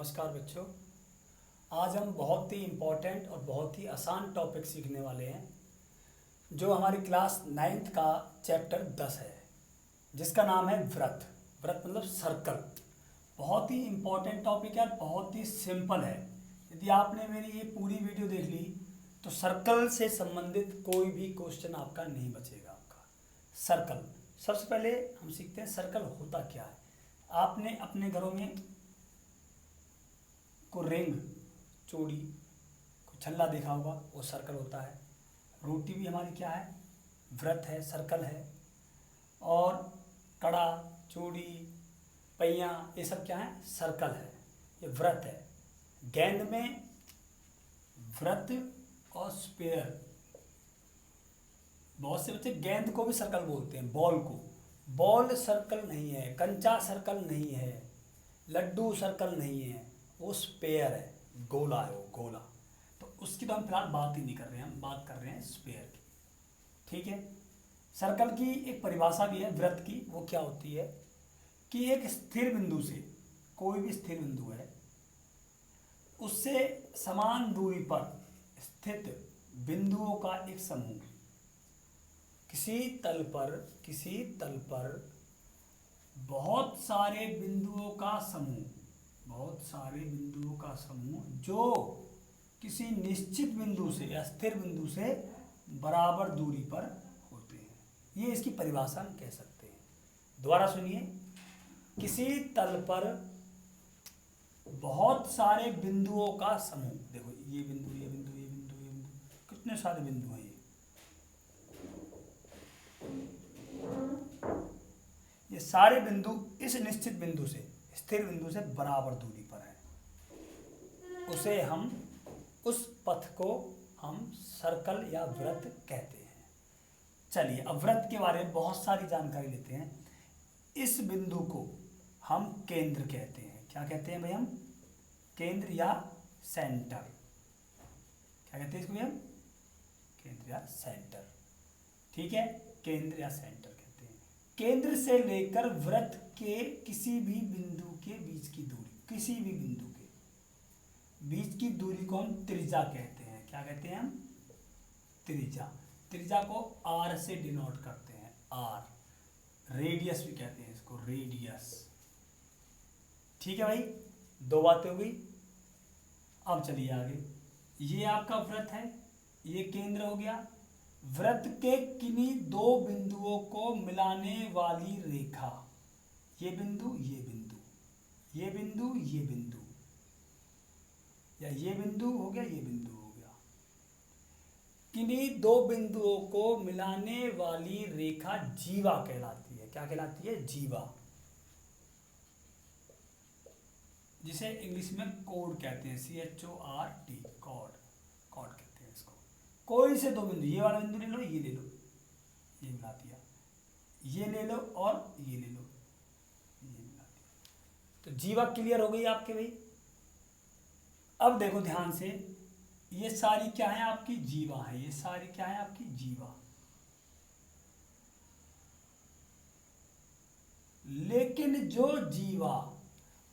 नमस्कार बच्चों। आज हम बहुत ही इम्पोर्टेंट और बहुत ही आसान टॉपिक सीखने वाले हैं जो हमारी क्लास 9th का चैप्टर 10 है, जिसका नाम है व्रत। व्रत मतलब सर्कल। बहुत ही इम्पोर्टेंट टॉपिक है, बहुत ही सिंपल है। यदि आपने मेरी ये पूरी वीडियो देख ली तो सर्कल से संबंधित कोई भी क्वेश्चन आपका नहीं बचेगा। आपका सर्कल, सबसे पहले हम सीखते हैं सर्कल होता क्या है। आपने अपने घरों में को रिंग, चूड़ी, को छल्ला देखा होगा, वो सर्कल होता है। रोटी भी हमारी क्या है, व्रत है, सर्कल है। और कड़ा, चूड़ी, पहिया, ये सब क्या है, सर्कल है, ये व्रत है। गेंद में व्रत और स्पेयर। बहुत से बच्चे गेंद को भी सर्कल बोलते हैं, बॉल को। बॉल सर्कल नहीं है, कंचा सर्कल नहीं है, लड्डू सर्कल नहीं है, वो स्पेयर है, गोला है, वो गोला। तो उसकी तो हम फिलहाल बात ही नहीं कर रहे हैं, हम बात कर रहे हैं स्पेयर की। ठीक है। सर्कल की एक परिभाषा भी है व्रत की। वो क्या होती है कि एक स्थिर बिंदु से, कोई भी स्थिर बिंदु है, उससे समान दूरी पर स्थित बिंदुओं का एक समूह, किसी तल पर बहुत सारे बिंदुओं का समूह, बहुत सारे बिंदुओं का समूह जो किसी निश्चित बिंदु से या स्थिर बिंदु से बराबर दूरी पर होते हैं, ये इसकी परिभाषा हम कह सकते हैं। दोबारा सुनिए, किसी तल पर बहुत सारे बिंदुओं का समूह। देखो ये बिंदु, ये बिंदु, ये बिंदु, ये बिंदु, कितने सारे बिंदु हैं ये सारे बिंदु इस निश्चित बिंदु से, स्थिर बिंदु से बराबर दूरी पर है। उसे हम, उस पथ को हम सर्कल या व्रत कहते हैं। चलिए अब व्रत के बारे में बहुत सारी जानकारी लेते हैं। इस बिंदु को हम केंद्र कहते हैं। क्या कहते हैं भाई हम? केंद्र या सेंटर। क्या कहते हैं इसको हम? केंद्र या सेंटर। ठीक है, केंद्र या सेंटर कहते हैं। केंद्र से लेकर व्रत के किसी भी बिंदु के बीच की दूरी, किसी भी बिंदु के बीच की दूरी को हम त्रिज्या कहते हैं। क्या कहते हैं हम? त्रिज्या। त्रिज्या को आर से डिनोट करते हैं, आर। रेडियस भी कहते हैं इसको, रेडियस। ठीक है भाई, दो बातें हो गई। अब चलिए आगे। ये आपका व्रत है, ये केंद्र हो गया। व्रत के किन्हीं दो बिंदुओं को मिलाने वाली रेखा, ये बिंदु, ये बिंदु, ये बिंदु, ये बिंदु, या ये बिंदु हो गया, ये बिंदु हो गया। किन्हीं दो बिंदुओं को मिलाने वाली रेखा जीवा कहलाती है। क्या कहलाती है? जीवा, जिसे इंग्लिश में कोड कहते हैं, CHORD, कॉर्ड, कॉर्ड कहते हैं इसको। कोई से दो बिंदु, ये वाला बिंदु ले लो, ये ले लो, ये मिला दिया, ये ले लो और ये ले लो, ये मिला दिया। तो जीवा क्लियर हो गई आपके भाई। अब देखो ध्यान से, ये सारी क्या है आपकी? जीवा है। ये सारी क्या है आपकी? जीवा। लेकिन जो जीवा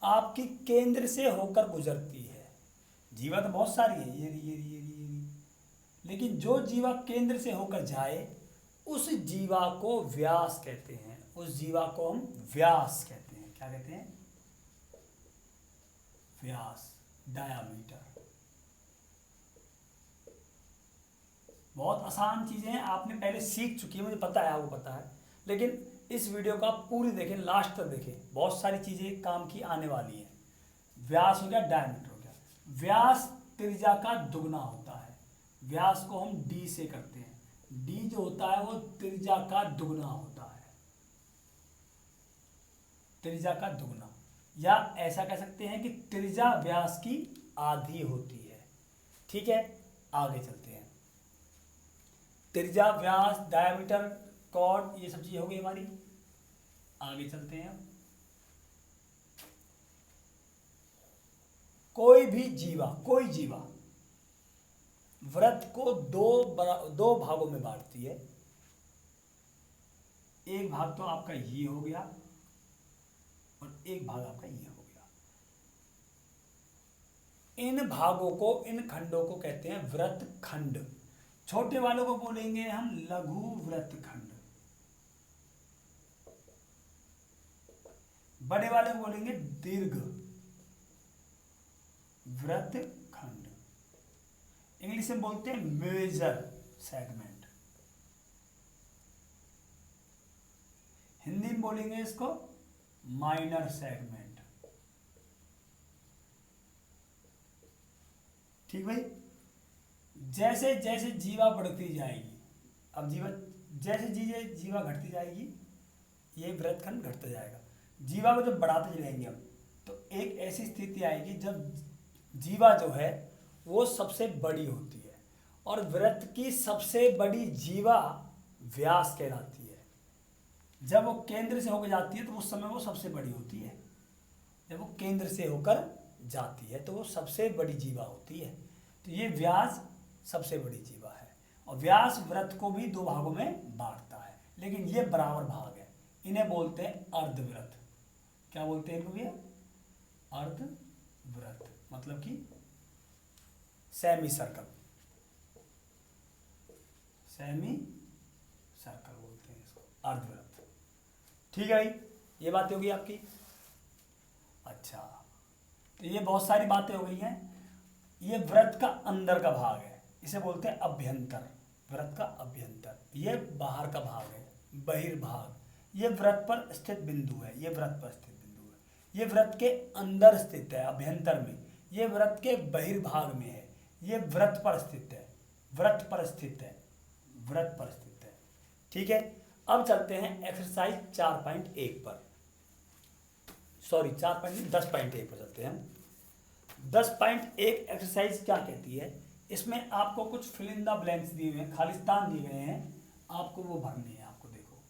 आपकी केंद्र से होकर गुजरती है, जीवा तो बहुत सारी है, ये, लेकिन जो जीवा केंद्र से होकर जाए, उस जीवा को व्यास कहते हैं। उस जीवा को हम व्यास कहते हैं। क्या कहते हैं? व्यास, डायामीटर। बहुत आसान चीजें हैं, आपने पहले सीख चुकी है, मुझे पता है, आपको पता है। लेकिन इस वीडियो को आप पूरी देखें, लास्ट तक देखें, बहुत सारी चीजें काम की आने वाली हैं। व्यास हो गया, डायमीटर हो गया। व्यास त्रिज्या का दुगना होता है। व्यास को हम डी से करते हैं। डी जो होता है वो त्रिज्या का दुगना होता है, त्रिज्या का दुगना। या ऐसा कह सकते हैं कि त्रिज्या व्यास की आधी होती है। ठीक है, आगे चलते हैं। त्रिज्या, व्यास, डायमीटर, कॉर्ड, ये सब चीजें हो गई हमारी। आगे चलते हैं। कोई भी जीवा, कोई जीवा व्रत को दो भागों में बांटती है। एक भाग तो आपका ये हो गया और एक भाग आपका ये हो गया। इन भागों को, इन खंडों को कहते हैं वृत्त खंड। छोटे वालों को बोलेंगे हम लघु वृत्त खंड, बड़े वाले को बोलेंगे दीर्घ वृत्त खंड। इंग्लिश में बोलते हैं मेजर सेगमेंट, हिंदी में बोलेंगे इसको माइनर सेगमेंट। ठीक भाई। जैसे जैसे जीवा बढ़ती जाएगी, अब जीवा जैसे जीवा घटती जाएगी, ये वृत्तखंड घटता जाएगा। जीवा को जब बढ़ाते चलेंगे हम, तो एक ऐसी स्थिति आएगी जब जीवा जो है वो सबसे बड़ी होती है, और वृत्त की सबसे बड़ी जीवा व्यास कहलाती है। जब वो केंद्र से होकर जाती है तो उस समय वो सबसे बड़ी होती है। जब वो केंद्र से होकर जाती है तो वो सबसे बड़ी जीवा होती है। तो ये व्यास सबसे बड़ी जीवा है, और व्यास वृत्त को भी दो भागों में बांटता है, लेकिन ये बराबर भाग है। इन्हें बोलते हैं अर्धवृत्त। क्या बोलते हैं इनको भैया? अर्धवृत्त, मतलब कि सेमी सर्कल, सेमी सर्कल बोलते हैं इसको, अर्धवृत्त। ठीक है भाई, ये बातें होगी आपकी। अच्छा, तो ये बहुत सारी बातें हो गई हैं। ये वृत्त का अंदर का भाग है, इसे बोलते हैं अभ्यंतर, वृत्त का अभ्यंतर। ये बाहर का भाग है, बहिर्भाग। ये वृत्त पर स्थित बिंदु है, ये वृत्त पर स्थित बिंदु है। ये वृत्त के अंदर स्थित है, अभ्यंतर में। ये वृत्त के बहिर्भाग में है, ये वृत्त पर स्थित है, वृत्त पर स्थित है, वृत्त पर स्थित है। ठीक है, अब चलते हैं एक्सरसाइज 4.1 पर, सॉरी 10.1 पर चलते हैं। 10.1 एक्सरसाइज क्या कहती है? इसमें आपको कुछ फिल इन द ब्लैंक्स दिए हुए हैं, खालिस्तान दिए गए हैं, आपको वो भरने हैं। आपको देखो,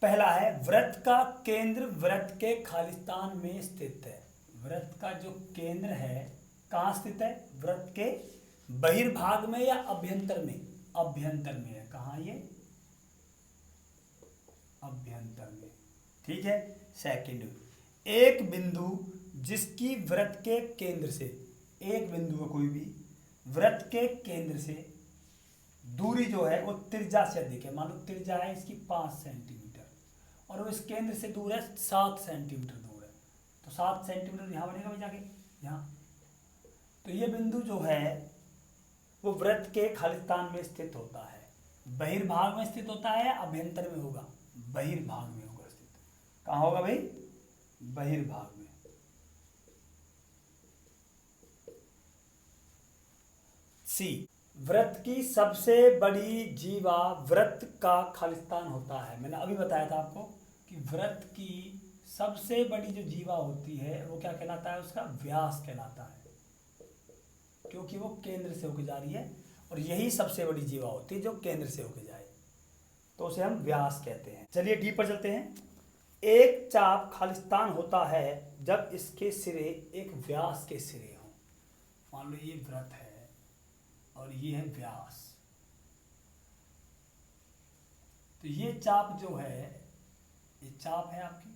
पहला है वृत्त का केंद्र वृत्त के खालिस्तान में स्थित है। वृत्त का जो केंद्र है कहाँ स्थित है? वृत्त के बहिर्भाग में या अभ्यंतर में? अभ्यंतर में है। कहाँ ये? अभ्यंतर में। ठीक है। सेकंड, एक बिंदु जिसकी वृत्त के केंद्र से, एक बिंदु है कोई भी, वृत्त के केंद्र से दूरी जो है वो त्रिज्या से अधिक है। मान लो त्रिज्या है इसकी 5 सेंटीमीटर, और वो इस केंद्र से दूर है 7 सेंटीमीटर दूर है, तो 7 सेंटीमीटर यहाँ बनेगा भाई जाके यहाँ। तो ये बिंदु जो है वो वृत्त के खालिस्तान में स्थित होता है। बहिर्भाग में स्थित होता है, अभ्यंतर में होगा? बहिर्भाग में होगा स्थित। कहाँ होगा भाई? बहिर्भाग में। सी, वृत्त की सबसे बड़ी जीवा वृत्त का खालिस्तान होता है। मैंने अभी बताया था आपको कि वृत्त की सबसे बड़ी जो जीवा होती है वो क्या कहलाता है? उसका व्यास कहलाता है, क्योंकि वो केंद्र से होकर जा रही है, और यही सबसे बड़ी जीवा होती है जो केंद्र से होकर जाए, तो उसे हम व्यास कहते हैं। चलिए डी पर चलते हैं। एक चाप खालिस्तान होता है जब इसके सिरे एक व्यास के सिरे हों। मान लो ये वृत्त है और ये है व्यास, तो ये चाप जो है, ये चाप है आपकी,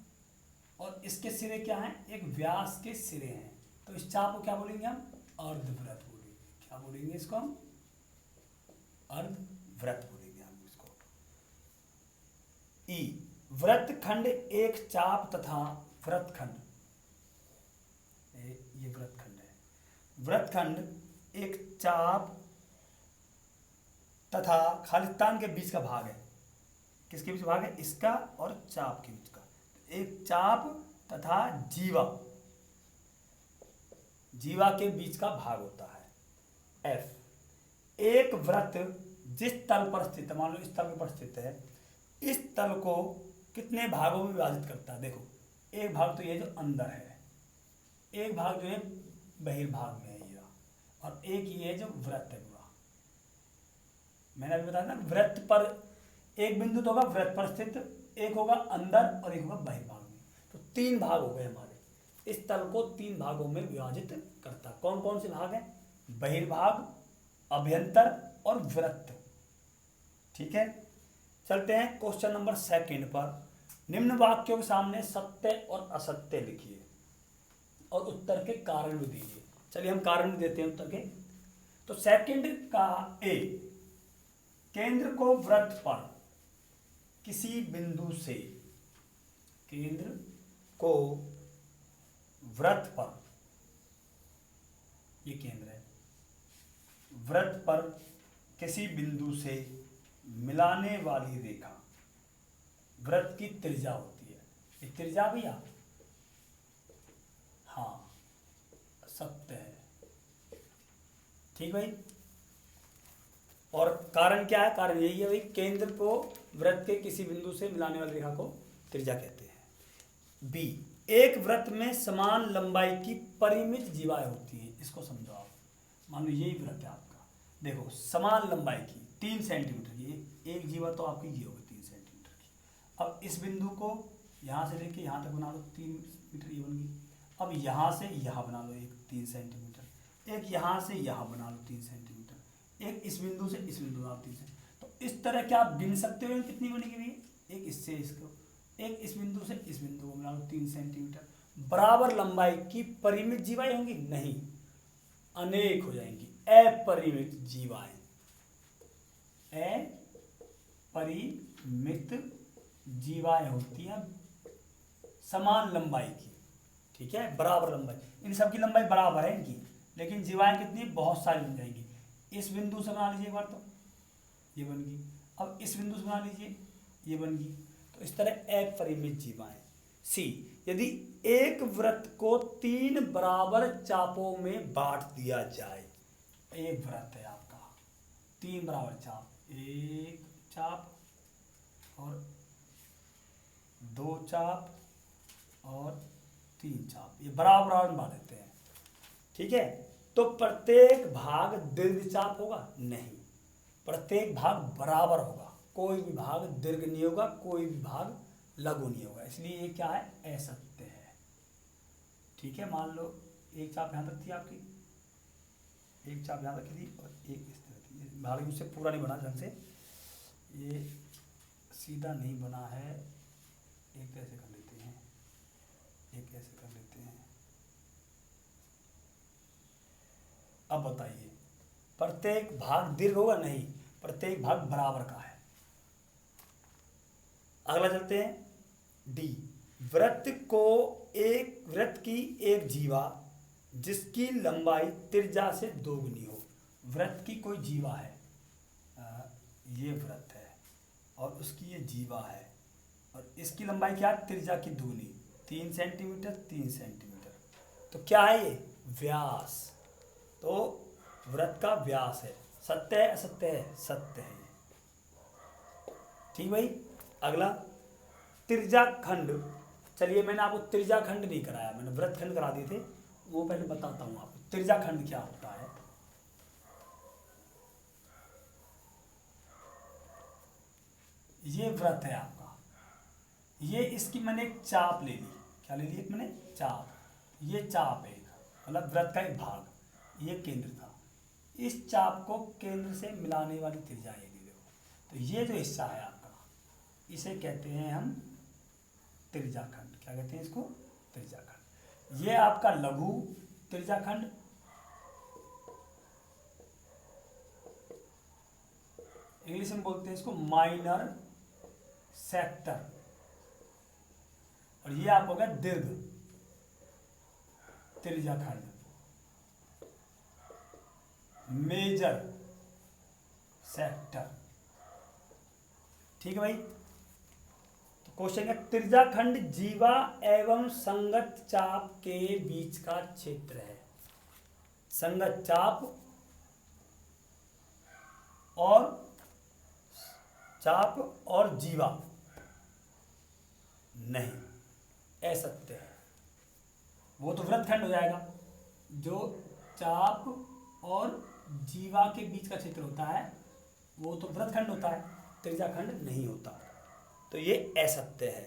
और इसके सिरे क्या हैं? एक व्यास के सिरे हैं। तो इस चाप को क्या बोलेंगे हम? अर्धवृत्त बोलेंगे। क्या बोलेंगे इसको हम? अर्धवृत्त बोलेंगे हम इसको। ई, वृत्तखंड एक चाप तथा वृत्तखंड, ये वृत्तखंड है। वृत्तखंड एक चाप तथा खालिस्तान के बीच का भाग है। किसके बीच भाग है? इसका और चाप के बीच का। एक चाप तथा जीवा, जीवा के बीच का भाग होता है। एफ, एक वृत्त जिस तल पर स्थित है, मान लो इस तल पर स्थित है, इस तल को कितने भागों में विभाजित करता है? देखो, एक भाग तो ये जो अंदर है, एक भाग जो है बहिर्भाग में है ये, और एक ये जो वृत्त है पूरा। मैंने अभी बताया ना, वृत्त पर एक बिंदु तो होगा वृत्त पर स्थित, एक होगा अंदर और एक होगा बहिर्भाग में। तो 3 भाग हो गए हमारे। इस तल को 3 भागों में विभाजित करता। कौन कौन से भाग हैं? बहिर्भाग, अभ्यंतर और वृत्त। ठीक है, चलते हैं क्वेश्चन नंबर 2 पर। निम्न वाक्यों के सामने सत्य और असत्य लिखिए और उत्तर के कारण भी दीजिए। चलिए हम कारण भी देते हैं उत्तर के। तो सेकंड का ए, केंद्र को वृत्त पर किसी बिंदु से, केंद्र को वृत्त पर, ये केंद्र है, वृत्त पर किसी बिंदु से मिलाने वाली रेखा वृत्त की त्रिज्या होती है। ये त्रिज्या भैया, हाँ सत्य है, ठीक भाई। और कारण क्या है? कारण यही है भाई, केंद्र को वृत्त के किसी बिंदु से मिलाने वाली रेखा को त्रिज्या कहते हैं। बी, एक वृत्त में समान लंबाई की परिमित जीवाएं होती हैं। इसको समझो आप। मान लो यही वृत्त है आपका, देखो समान लंबाई की 3 सेंटीमीटर की एक जीवा तो आपकी ये होगी 3 सेंटीमीटर की। अब इस बिंदु को यहाँ से लेके यहाँ तक बना लो 3 मीटर, ये बन गई। अब यहाँ से यहाँ बना लो एक 3 सेंटीमीटर, एक यहाँ से यहाँ बना लो 3 सेंटीमीटर, एक इस बिंदु से इस बिंदु आप 3 सेंटीमीटर। तो इस तरह क्या आप गिन सकते हो कितनी बनेगी भैया? एक इससे इसको, एक इस बिंदु से इस बिंदु को मिला लो 3 सेंटीमीटर। बराबर लंबाई की परिमित जीवाएं होंगी? नहीं, अनेक हो जाएंगी, अपरिमित जीवाएं, अपरिमित जीवाएं होती हैं समान लंबाई की, ठीक है, बराबर लंबाई। इन सब की लंबाई बराबर है इनकी, लेकिन जीवाएं कितनी? बहुत सारी बन जाएंगी। इस बिंदु से बना लीजिए एक बार, तो ये बन गई। अब इस बिंदु से बना लीजिए, ये बन गई। तो इस तरह अपरिमित जीवाएं। सी, यदि एक वृत्त को 3 बराबर चापों में बांट दिया जाए, एक वृत्त है आपका, 3 बराबर चाप, एक चाप और 2 चाप और 3 चाप, ये बराबर बांट देते हैं, ठीक है। तो प्रत्येक भाग दीर्घ चाप होगा? नहीं, प्रत्येक भाग बराबर होगा, कोई भी भाग दीर्घ नहीं होगा, कोई भी भाग लघु नहीं होगा, इसलिए ये क्या है? असत्य है, ठीक है। मान लो एक चाप यहाँ तक थी आपकी, एक चाप यहाँ तक थी और एक इस तरह थी। भाग मुझसे पूरा नहीं बना ढंग से, ये सीधा नहीं बना है, एक ऐसे कर लेते हैं, एक ऐसे कर लेते हैं। अब बताइए, प्रत्येक भाग दीर्घ होगा? नहीं, प्रत्येक भाग बराबर का है। अगला चलते हैं, डी, वृत्त की एक जीवा जिसकी लंबाई त्रिज्या से दोगुनी हो। वृत्त की कोई जीवा है, ये वृत्त है और उसकी ये जीवा है और इसकी लंबाई क्या है? त्रिज्या की दोगुनी, 3 सेंटीमीटर 3 सेंटीमीटर। तो क्या है ये? व्यास। तो वृत्त का व्यास है। सत्य है असत्य है? सत्य है, ठीक भाई। अगला, त्रिज्या खंड। चलिए मैंने आपको त्रिज्या खंड नहीं कराया, मैंने वृत्त खंड करा दिए थे, वो पहले बताता हूँ आपको त्रिज्या खंड क्या होता है। ये वृत्त है आपका, ये इसकी मैंने एक चाप ले ली। क्या ले ली? एक मैंने चाप, ये चाप है, मतलब वृत्त का एक भाग, ये केंद्र था। इस चाप को केंद्र से मिलाने वाली त्रिज्या ये ली। देखो, तो ये जो हिस्सा है आपका, इसे कहते हैं हम त्रिज्याखंड। क्या कहते हैं इसको? त्रिज्याखंड। ये आपका लघु त्रिज्याखंड, इंग्लिश में बोलते हैं इसको माइनर सेक्टर, और ये आपको हो गया दीर्घ त्रिज्याखंड, मेजर सेक्टर, ठीक है भाई। तो क्वेश्चन है, त्रिज्याखंड जीवा एवं संगत चाप के बीच का क्षेत्र है। संगत चाप और जीवा नहीं, असत्य है। वो तो वृत्तखंड हो जाएगा। जो चाप और जीवा के बीच का क्षेत्र होता है वो तो वृत्तखंड होता है, त्रिज्याखंड नहीं होता। तो ये असत्य है।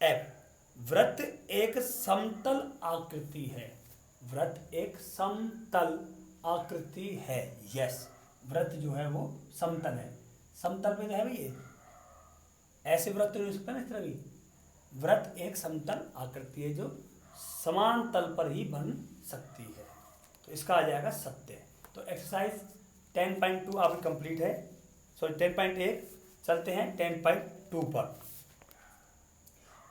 एफ, वृत्त एक समतल आकृति है। वृत्त एक समतल आकृति है। यस, वृत्त जो है वो समतल है। समतल पे जो है भाई, ये ऐसे वृत्त नहीं हो सकता ना इस तरह भी, वृत्त एक समतल आकृति है जो समान तल पर ही बन सकती है। तो इसका आ जाएगा सत्य। तो एक्सरसाइज 10.2 आपकी कंप्लीट है। सॉरी 10.1 चलते हैं 10.2 पर।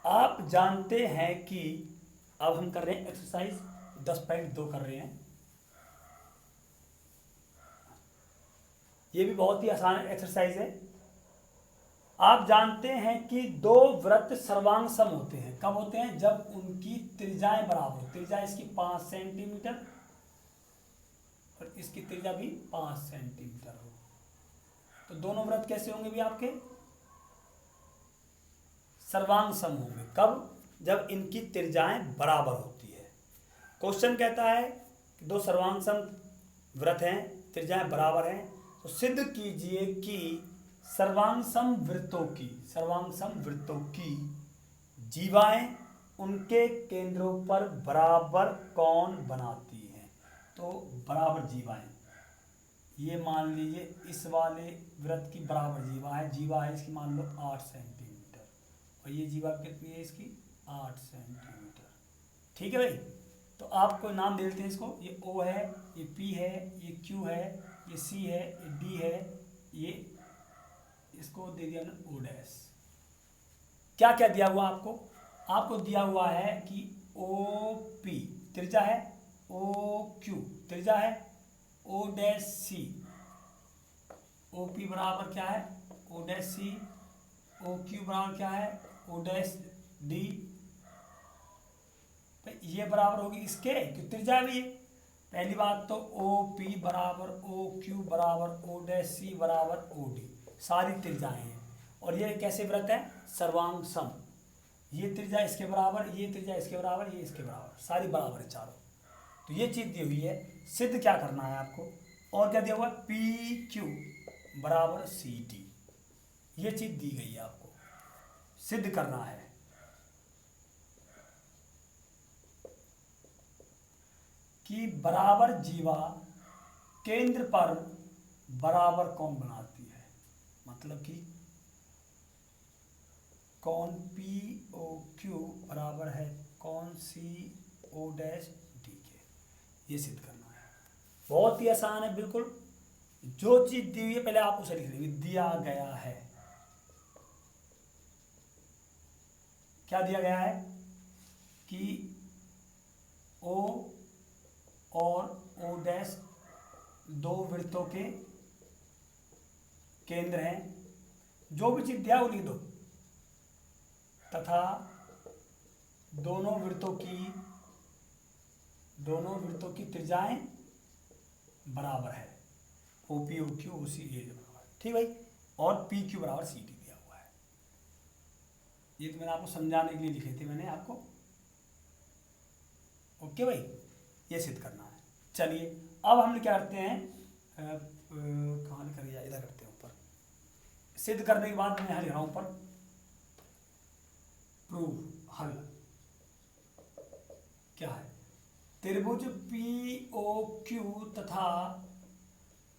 आप जानते हैं कि अब हम कर रहे हैं एक्सरसाइज 10.2 कर रहे हैं। ये भी बहुत ही आसान एक्सरसाइज है। आप जानते हैं कि दो वृत्त सर्वांग सम होते हैं। कब होते हैं? जब उनकी त्रिज्याएं बराबर हो। त्रिज्या इसकी 5 सेंटीमीटर और इसकी त्रिज्या भी 5 सेंटीमीटर हो। तो दोनों वृत्त कैसे होंगे भी आपके? सर्वांग सम होंगे। कब? जब इनकी त्रिज्याएं बराबर होती है। क्वेश्चन कहता है कि दो सर्वांग सम वृत्त हैं, त्रिज्याएं बराबर हैं, तो सिद्ध कीजिए कि सर्वांग सम वृत्तों की जीवाएं उनके केंद्रों पर बराबर कौन बनाती हैं। तो बराबर जीवाएं, ये मान लीजिए इस वाले वृत्त की बराबर जीवा है। जीवा है इसकी मान लो 8 सेंटीमीटर और ये जीवा कितनी है इसकी? 8 सेंटीमीटर। ठीक है भाई। तो आपको नाम दे देते हैं इसको। ये O है, ये P है, ये Q है, ये C है, ये D है, ये इसको दे दिया हमने O डैश। क्या क्या दिया हुआ आपको? आपको दिया हुआ है कि OP त्रिज्या है, OQ त्रिज्या है, O डैश C, OP बराबर क्या है? O डैश C, OQ बराबर क्या है? O dash D। ये बराबर होगी इसके, क्यों त्रिज्या भी है। पहली बात तो OP बराबर OQ बराबर O डैश C बराबर OD, सारी त्रिज्याएं हैं। और ये कैसे वृत्त है? सर्वांग सम। ये त्रिज्या इसके बराबर, ये त्रिज्या इसके बराबर, ये इसके बराबर, सारी बराबर है चारों। तो ये चीज दी हुई है। सिद्ध क्या करना है आपको? और क्या दिया हुआ है? PQ बराबर CD, ये चीज दी गई है आपको, सिद्ध करना है। कि बराबर जीवा केंद्र पर बराबर कौन बनाती है। मतलब कि कौन POQ बराबर है कौन CO डैश D के, ये सिद्ध करना है। बहुत ही आसान है बिल्कुल। जो चीज दी हुई है पहले आप उसे लिख लीजिए। दिया गया है, क्या दिया गया है? कि O और O डैश दो वृत्तों के केंद्र हैं। जो भी चीज दिया वो लिख दो। तथा दोनों वृत्तों की त्रिज्याएं बराबर है। OP OQ OC ये बराबर, ठीक भाई। और PQ बराबर CD दिया हुआ है। ये तो मैंने आपको समझाने के लिए लिखे थे मैंने आपको। ओके भाई, ये सिद्ध करना है। चलिए अब हम क्या करते हैं, कहाँ लिखा गया? इधर करते हैं ऊपर। सिद्ध करने के बाद मैं यहाँ लिख रहा हूँ ऊपर प्रूव, हल। क्या है? त्रिभुज POQ तथा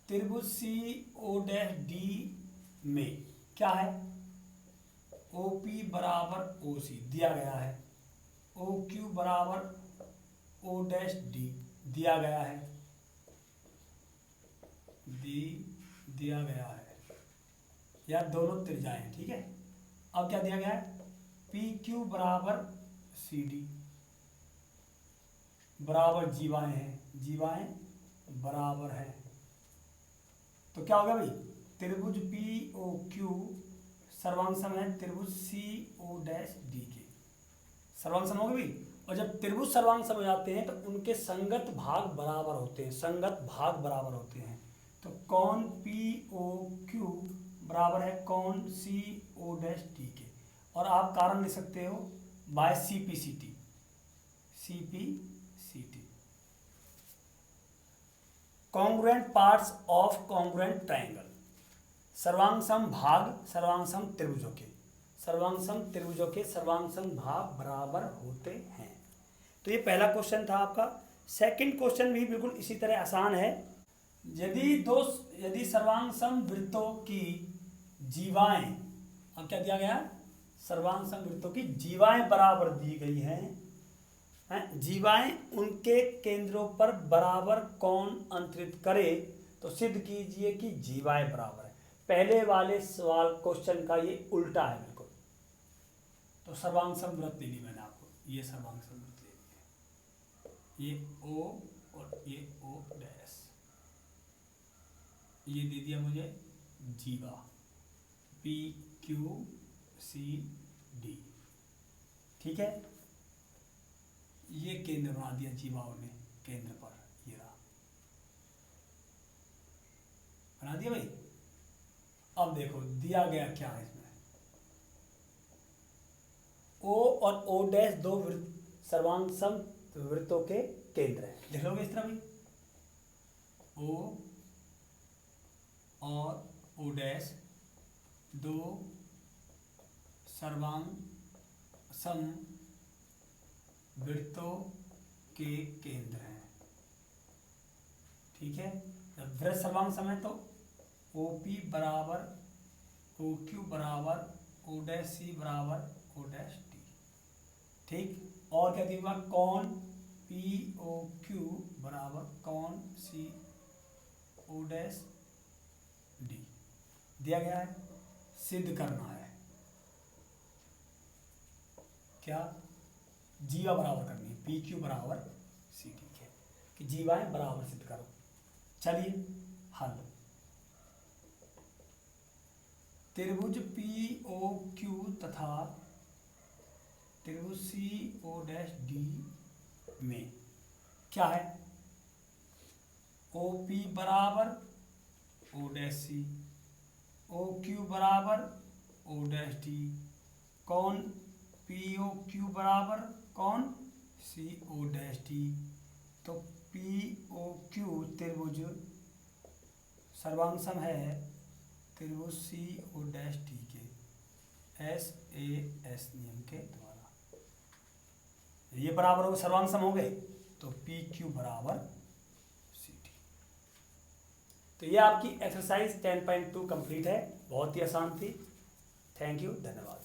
त्रिभुज CO डैश D में क्या है? OP बराबर OC दिया गया है, OQ बराबर O डैश D दिया गया है, दिया गया है। यह दोनों त्रिज्याएं, ठीक है। अब क्या दिया गया है? PQ बराबर CD बराबर जीवाएं हैं, जीवाएं बराबर है। तो क्या होगा भाई? त्रिभुज POQ सर्वांग सम है त्रिभुज CO डैश D के, सर्वांग सम होगा भाई। और जब त्रिभुज सर्वांग सम हो जाते हैं तो उनके संगत भाग बराबर होते हैं, संगत भाग बराबर होते हैं। तो कौन POQ बराबर है कौन CO डैश D के। और आप कारण लिख सकते हो by CPCT, CPCT congruent parts of congruent triangle. सर्वांग सम भाग सर्वांग सम त्रिभुजों के, सर्वांग सम त्रिभुजों के सर्वांग सम भाग बराबर होते हैं। तो ये पहला क्वेश्चन था आपका। सेकंड क्वेश्चन भी बिल्कुल इसी तरह आसान है। यदि सर्वांग सम वृत्तों की जीवाएं, अब क्या दिया गया? सर्वांग समवृत्तों की जीवाएं बराबर दी गई हैं, जीवाएं उनके केंद्रों पर बराबर कोण अंतरित करे तो सिद्ध कीजिए कि जीवाएं बराबर है। पहले वाले सवाल क्वेश्चन का ये उल्टा है बिल्कुल। तो सर्वांग समवृत्त ले ली मैंने आपको, ये सर्वांग समवृत्त ले लिया, ये O और ये O डैश, ये दे दिया मुझे जीवा P Q C D, ठीक है। ये केंद्र बना दिया जीवाओं ने केंद्र पर, ये रहा, बना दिया भाई। अब देखो दिया गया क्या है इसमें, O और O डैश दो सर्वांग समवृत्तों के केंद्र हैं, लिख लोगे इस तरह भाई, O और O डैश दो सर्वांग समवृत्तों के केंद्र हैं, ठीक है। जब वृत्त सर्वांग सम है तो OP बराबर OQ बराबर O डैश C बराबर O डैश D, ठीक। और क्या दिया, कोण POQ बराबर कोण CO डैश D दिया गया है। सिद्ध करना है क्या, जीवा बराबर करनी है, PQ बराबर C, ठीक है, कि जीवाएं बराबर सिद्ध करो। चलिए हल, त्रिभुज POQ तथा त्रिभुज CO डैश D में क्या है, OP बराबर O डैश C, OQ बराबर O डैश D, कोण POQ बराबर कोण CO डैश D। तो POQ त्रिभुज सर्वांग सम है त्रिभुज CO डैश D के SAS नियम के द्वारा। ये बराबर हो सर्वांग सम हो गए तो PQ बराबर CD। तो ये आपकी एक्सरसाइज 10.2 कंप्लीट है, बहुत ही आसान थी। थैंक यू, धन्यवाद।